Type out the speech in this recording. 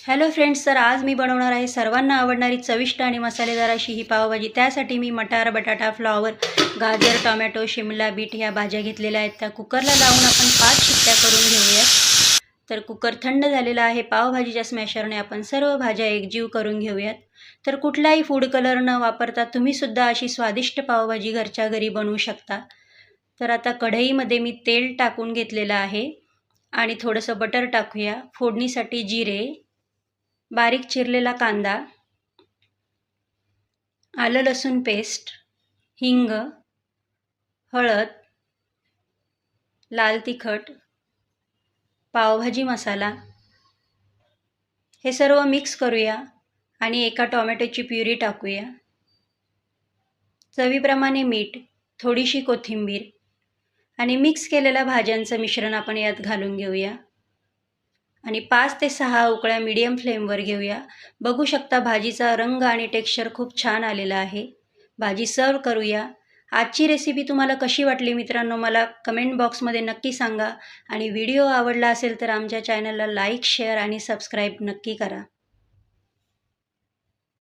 Hello friends, तर आज मी बनवणार आहे सर्वांना आवडणारी चविष्ट आणि मसालेदार अशी ही पावभाजी। त्यासाठी मी मटार, बटाटा, फ्लॉवर, गाजर, टोमॅटो, शिमला बीट ह्या भाज्या घेतलेल्या आहेत। त्या कुकरला लावून आपण 5 शिट्ट्या करून घेऊयात। तर कुकर थंड झालेला आहे। पावभाजीच्या स्मॅशरने आपण सर्व भाज्या एकजीव करून घेऊयात। तर कुठलाही फूड कलर न वापरता तुम्ही सुद्धा अशी स्वादिष्ट पावभाजी घरच्या घरी बनवू शकता। तर आता कढईमध्ये मी तेल टाकून घेतलेलं आहे आणि थोडंसं बटर टाकूया। फोडणीसाठी जिरे, बारीक चिरलेला कांदा, आलं लसूण पेस्ट, हिंग, हळद, लाल तिखट, पावभाजी मसाला हे सर्व मिक्स करूया आणि एका टोमॅटोची प्युरी टाकूया। चवीप्रमाणे मीठ, थोडीशी कोथिंबीर आणि मिक्स केलेल्या भाज्यांचं मिश्रण आपण यात घालून घेऊया आणि 5 ते 6 उकळ्या मीडियम फ्लेमवर घेऊया। बघू शकता भाजीचा रंग आणि टेक्स्चर खूप छान आलेला आहे। भाजी सर्व करूया। आजची रेसिपी तुम्हाला कशी वाटली मित्रांनो, मला कमेंट बॉक्समध्ये नक्की सांगा आणि व्हिडिओ आवडला असेल तर आमच्या चॅनलला लाईक, शेअर आणि सबस्क्राईब नक्की करा।